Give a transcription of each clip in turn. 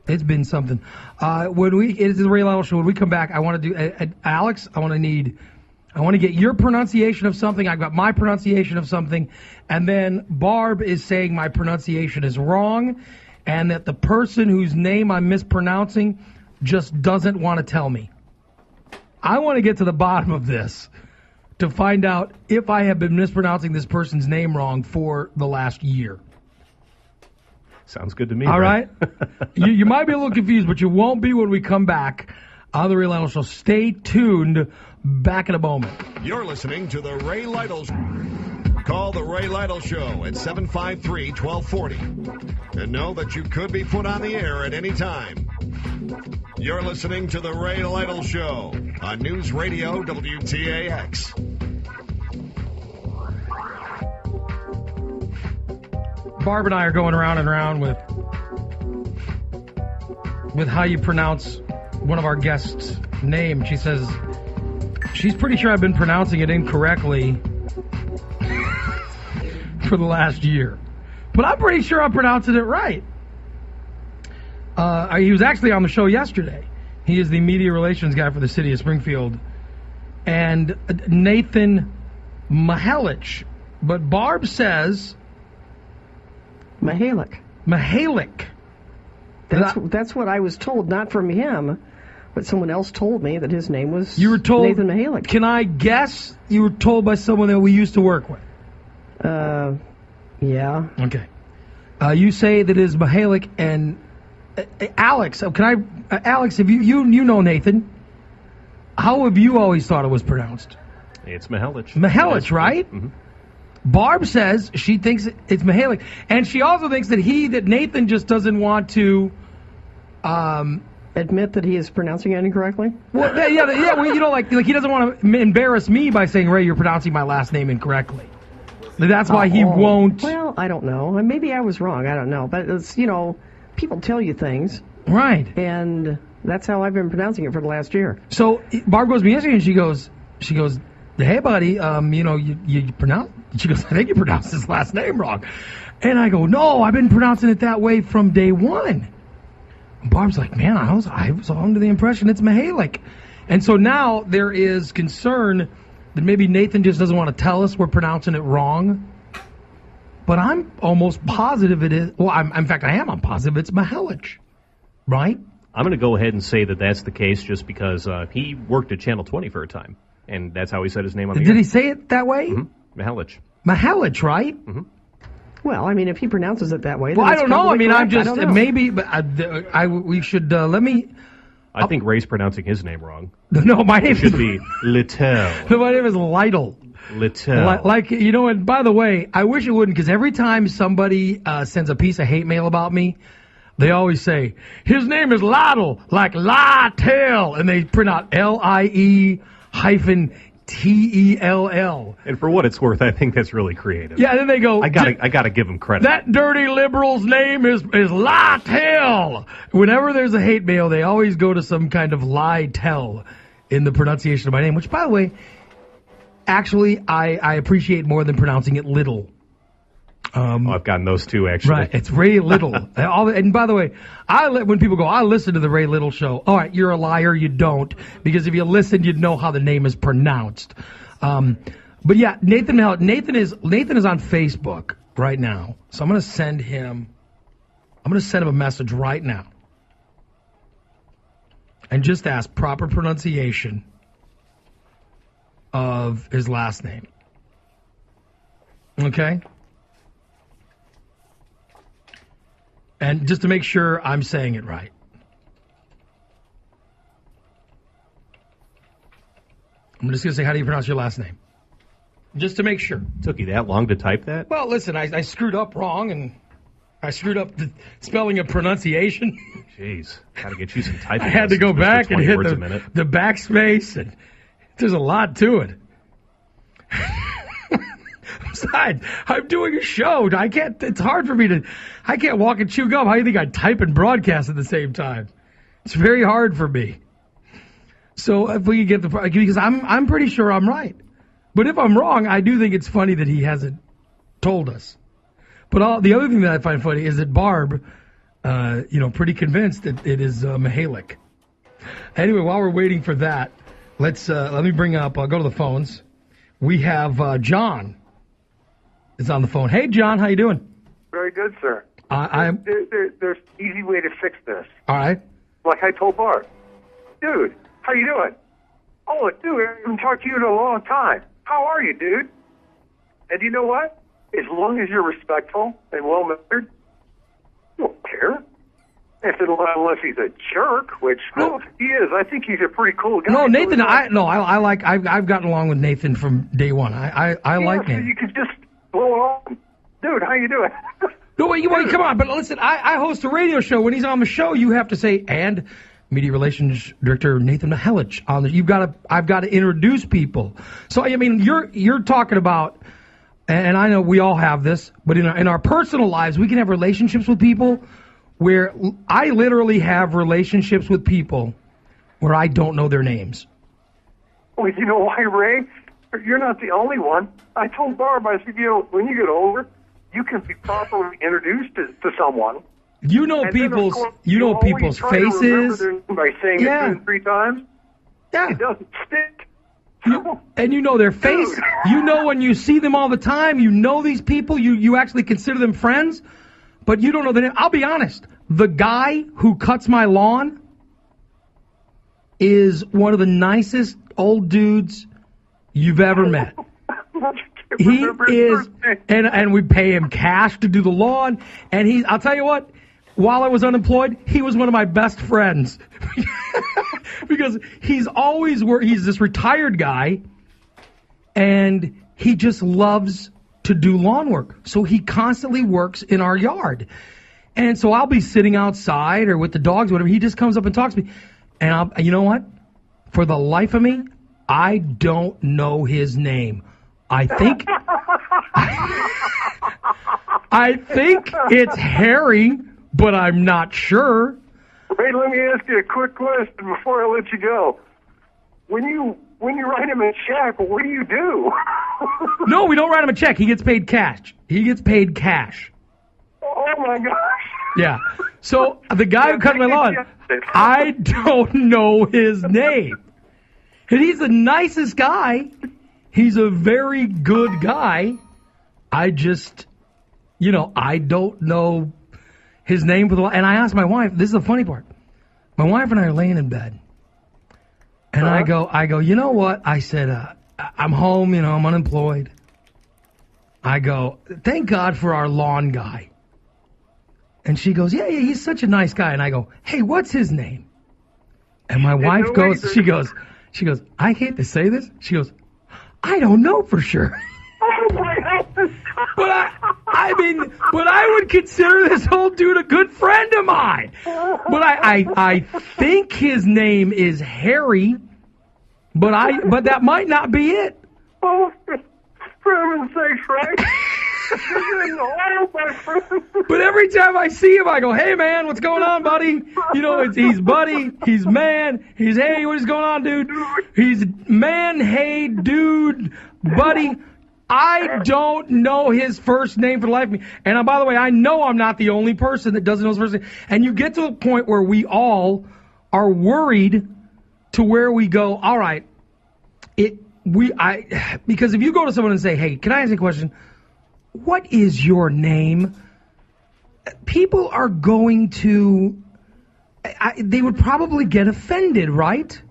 It's been something. It's the Ray Lytle Show. When we come back, I want to do, Alex, I want to get your pronunciation of something. I've got my pronunciation of something. And then Barb is saying my pronunciation is wrong and that the person whose name I'm mispronouncing just doesn't want to tell me. I want to get to the bottom of this to find out if I have been mispronouncing this person's name wrong for the last year. Sounds good to me. All right? You might be a little confused, but you won't be when we come back on the Ray Lytle Show. Stay tuned. Back in a moment. You're listening to the Ray Lytle Show. Call the Ray Lytle Show at 753-1240 and know that you could be put on the air at any time. You're listening to the Ray Lytle Show on News Radio WTAX. Barb and I are going around and around with how you pronounce one of our guests' name. She says she's pretty sure I've been pronouncing it incorrectly for the last year. But I'm pretty sure I'm pronouncing it right. He was actually on the show yesterday. He is the media relations guy for the city of Springfield. And Nathan Mihelich. But Barb says Mihelich. Mihelich. That's what I was told, not from him, but someone else told me that his name was you were told, Nathan Mihelich. Can I guess you were told by someone that we used to work with? Yeah. Okay. You say that it is Mihelich, and Alex, Alex, have you know Nathan? How have you always thought it was pronounced? It's Mihelich. Mihelich, right? Mm-hmm. Barb says she thinks it's Mihelich, and she also thinks that Nathan just doesn't want to admit that he is pronouncing it incorrectly. Well, yeah. Well, you know, like he doesn't want to embarrass me by saying, Ray, you're pronouncing my last name incorrectly. That's why he won't. Well, I don't know. Maybe I was wrong. I don't know. But it's, people tell you things, right? And that's how I've been pronouncing it for the last year. So Barb goes to me yesterday, and she goes, hey, buddy, you pronounce. She goes, I think you pronounced his last name wrong. And I go, no, I've been pronouncing it that way from day one. And Barb's like, man, I was under the impression it's Mihelich. And so now there is concern that maybe Nathan just doesn't want to tell us we're pronouncing it wrong. But I'm almost positive it is. Well, I'm positive it's Mihelich. Right? I'm going to go ahead and say that that's the case just because he worked at Channel 20 for a time. And that's how he said his name on the air. Did he say it that way? Mm-hmm. Mihelich. Mihelich, right? Mm-hmm. Well, if he pronounces it that way, then well, I don't know. I'm correct. just maybe, but we should let me. I think Ray's pronouncing his name wrong. No, my name should be Lytle. No, my name is Lytle. Lytle. And by the way, I wish it wouldn't, because every time somebody sends a piece of hate mail about me, they always say his name is Lytle, like Lytle, and they print out LIE-TELL. And for what it's worth, I think that's really creative. Yeah, and then they go, I gotta give him credit. That dirty liberal's name is Lytle. Whenever there's a hate mail, they always go to some kind of Lytle in the pronunciation of my name, which, by the way, actually, I appreciate more than pronouncing it Little. I've gotten those two, actually. Right, it's Ray Lytle. And by the way, when people go, I listen to the Ray Lytle Show. All right, you're a liar. You don't, because if you listened, you'd know how the name is pronounced. But yeah, Nathan is on Facebook right now, so I'm going to send him a message right now, and just ask proper pronunciation of his last name. Okay. And just to make sure I'm saying it right. I'm just going to say, how do you pronounce your last name? Just to make sure. Took you that long to type that? Well, listen, I screwed up wrong, and I screwed up the spelling and pronunciation. Jeez, got to get you some typing. I had to go back and hit the backspace, and there's a lot to it. Besides, I'm doing a show. It's hard for me I can't walk and chew gum. How do you think I type and broadcast at the same time? It's very hard for me. So if we could get because I'm pretty sure I'm right. But if I'm wrong, I do think it's funny that he hasn't told us. But the other thing that I find funny is that Barb pretty convinced that it is Mihelich. Anyway, while we're waiting for that, let me bring up. I'll go to the phones. We have John is on the phone. Hey, John, how you doing? Very good, sir. There's an easy way to fix this. All right. Like I told Bart, dude, how you doing? Oh, dude, I haven't talked to you in a long time. How are you, dude? And you know what? As long as you're respectful and well-mannered, you don't care. Unless he's a jerk, which he is. I think he's a pretty cool guy. No, Nathan. I've gotten along with Nathan from day one. I like so Nathan. You could just blow on, dude. How you doing? No, wait, come on. But listen, I host a radio show. When he's on the show, you have to say, and Media Relations Director Nathan Mihelich on the. I've got to introduce people. So I mean, you're talking about, and I know we all have this, but in our personal lives, we can have relationships with people where I literally have relationships with people where I don't know their names. Well, you know why, Ray? You're not the only one. I told Barb, I said, when you get older, you can be properly introduced to someone. You know people's faces. By saying it 2 and 3 times. Yeah. It doesn't stick. And you know their face. Dude. You know when you see them all the time. You know these people. You actually consider them friends. But you don't know the name. I'll be honest. The guy who cuts my lawn is one of the nicest old dudes you've ever met. He is, and we pay him cash to do the lawn. And I'll tell you what, while I was unemployed, he was one of my best friends. Because he's this retired guy, and he just loves to do lawn work. So he constantly works in our yard. And so I'll be sitting outside or with the dogs, whatever. He just comes up and talks to me. And you know what? For the life of me, I don't know his name. I think it's Harry, but I'm not sure. Hey, let me ask you a quick question before I let you go. When you write him a check, what do you do? No, we don't write him a check. He gets paid cash. Oh, my gosh. Yeah. So the guy who cut my lawn, I don't know his name. And he's the nicest guy. He's a very good guy. I just, I don't know his name. And I asked my wife, this is the funny part. My wife and I are laying in bed. And I go, you know what? I said, I'm home, I'm unemployed. I go, thank God for our lawn guy. And she goes, yeah, he's such a nice guy. And I go, hey, what's his name? And my wife she goes, I hate to say this. She goes, I don't know for sure. Oh my God. But I would consider this old dude a good friend of mine. But I think his name is Harry, but that might not be it. Oh, for heaven's sakes, right? But every time I see him, I go, hey, man, what's going on, buddy? He's buddy, he's man, he's hey, what is going on, dude? He's man, hey, dude, buddy. I don't know his first name for the life of me. And by the way, I know I'm not the only person that doesn't know his first name. And you get to a point where we all are worried to where we go, all right, because if you go to someone and say, hey, can I ask you a question? What is your name? People are going to, they would probably get offended, right?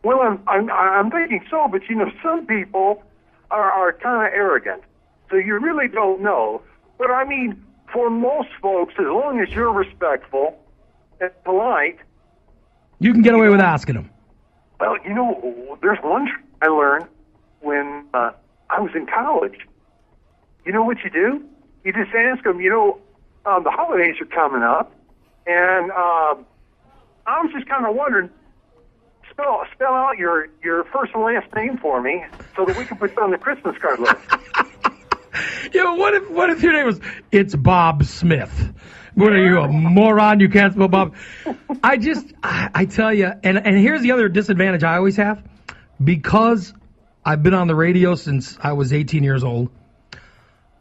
Well, I'm thinking so, but some people are kind of arrogant, so you really don't know. But I mean, for most folks, as long as you're respectful and polite, you can get away with asking them. Well, there's one trick I learned when I was in college. You know what you do? You just ask them, the holidays are coming up, and I was just kind of wondering, spell out your first and last name for me so that we can put you on the Christmas card list. What if your name was, it's Bob Smith? What are you, a moron? You can't spell Bob? I tell you, and here's the other disadvantage I always have. Because I've been on the radio since I was 18 years old,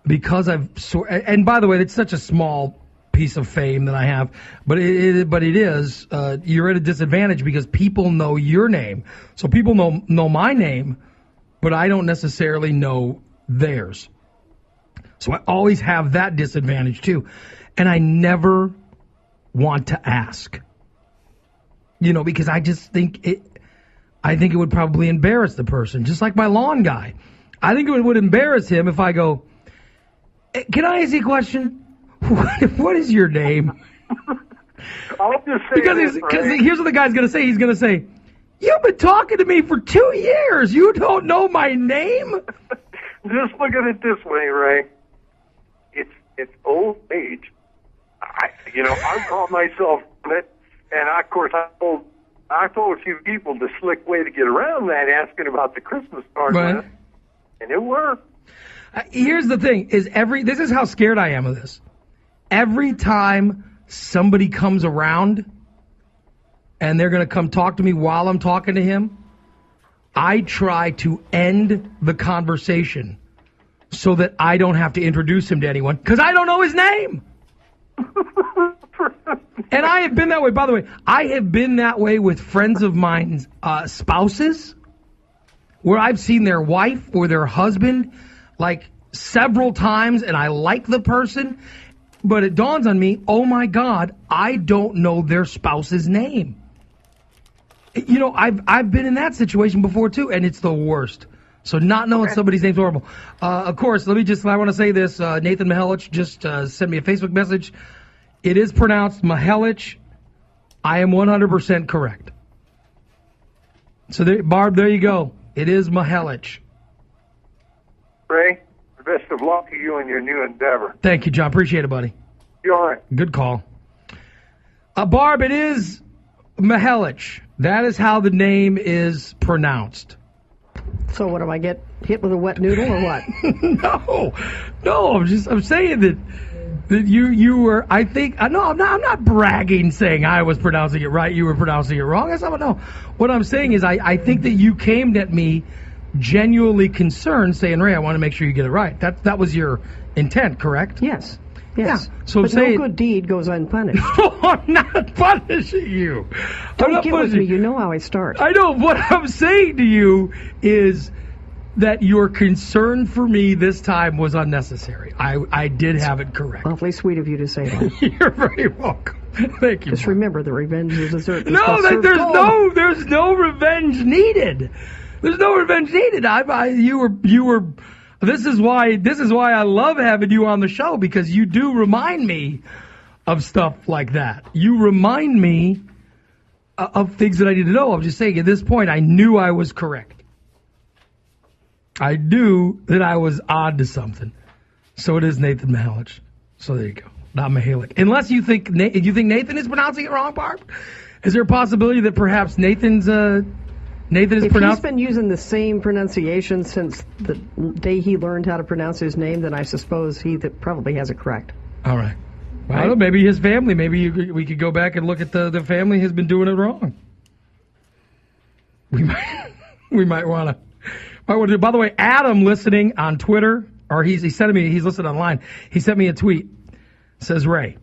because and by the way, it's such a small piece of fame that I have, but it is you're at a disadvantage because people know your name. So people know my name, but I don't necessarily know theirs. So I always have that disadvantage too. And I never want to ask. Because I just think it would probably embarrass the person, just like my lawn guy. I think it would embarrass him if I go, can I ask you a question? What is your name? I'll just say because here's what the guy's going to say. He's going to say, you've been talking to me for 2 years. You don't know my name? Just look at it this way, Ray. It's old age. I call myself it, and of course I told a few people the slick way to get around that, asking about the Christmas card, right. And it worked. Here's the thing: this is how scared I am of this. Every time somebody comes around and they're going to come talk to me while I'm talking to him, I try to end the conversation so that I don't have to introduce him to anyone because I don't know his name. And I have been that way. By the way, I have been that way with friends of mine's spouses, where I've seen their wife or their husband like several times, and I like the person, but it dawns on me, oh my God, I don't know their spouse's name. I've been in that situation before too, and it's the worst. So not knowing somebody's name's horrible. Of course, I want to say this. Nathan Mihelich just sent me a Facebook message. It is pronounced Mihelich. I am 100% correct. So, Barb, there you go. It is Mihelich. Ray, the best of luck to you in your new endeavor. Thank you, John. Appreciate it, buddy. You all right? Good call. Barb, it is Mihelich. That is how the name is pronounced. So what, do I get hit with a wet noodle or what? No. I'm saying that you were. I think. No, I'm not bragging, saying I was pronouncing it right. You were pronouncing it wrong. That's not. No. What I'm saying is, I think that you came at me genuinely concerned, saying, Ray, I want to make sure you get it right. That was your intent, correct? Yes. Yeah. So but no good deed goes unpunished. No, I'm not punishing you. Don't get with me. You know how I start. I know. What I'm saying to you is that your concern for me this time was unnecessary. I did have it correct. Awfully sweet of you to say that. You're very welcome. Thank you. Just remember, the revenge is dessert. There's no revenge needed. There's no revenge needed. You were. This is why I love having you on the show, because you do remind me of stuff like that. You remind me of things that I need to know. I'm just saying, at this point, I knew I was correct. I knew that I was on to something. So it is Nathan Mihelich. So there you go. Not Mihelich. Unless you think Nathan is pronouncing it wrong, Barb? Is there a possibility that perhaps Nathan is if pronounced? He's been using the same pronunciation since the day he learned how to pronounce his name, then I suppose he probably has it correct. All right. Well, I don't know, maybe his family. Maybe we could go back and look at the family has been doing it wrong. We might want to. By the way, Adam listening on Twitter, or he's listening online. He sent me a tweet. Says, Ray,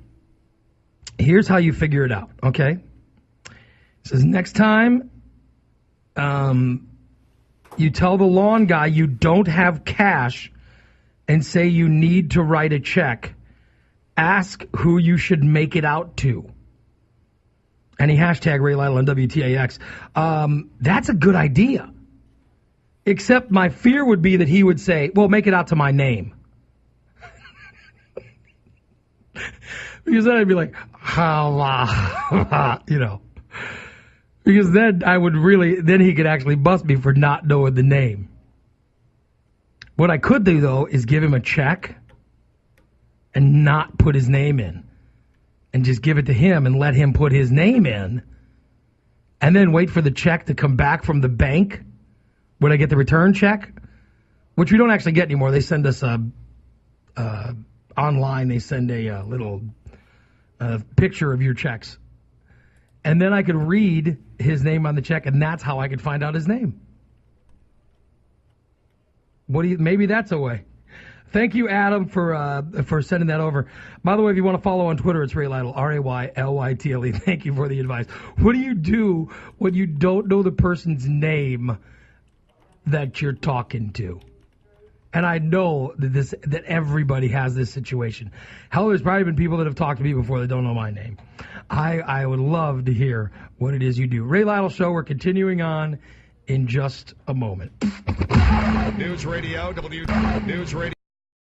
here's how you figure it out. Okay. Says, next time you tell the lawn guy you don't have cash and say you need to write a check, ask who you should make it out to. And he hashtag Ray Lytle on WTAX. That's a good idea. Except my fear would be that he would say, well, make it out to my name. Because then I'd be like, Because then he could actually bust me for not knowing the name. What I could do, though, is give him a check and not put his name in. And just give it to him and let him put his name in. And then wait for the check to come back from the bank when I get the return check. Which we don't actually get anymore. They send us online. They send a little picture of your checks. And then I could read his name on the check, and that's how I could find out his name. Maybe that's a way. Thank you, Adam, for sending that over. By the way, if you want to follow on Twitter, it's Ray Lytle, RayLytle. Thank you for the advice. What do you do when you don't know the person's name that you're talking to? And I know that everybody has this situation. Hell, there's probably been people that have talked to me before that don't know my name. I would love to hear what it is you do. Ray Lytle Show, we're continuing on in just a moment. News Radio, News Radio.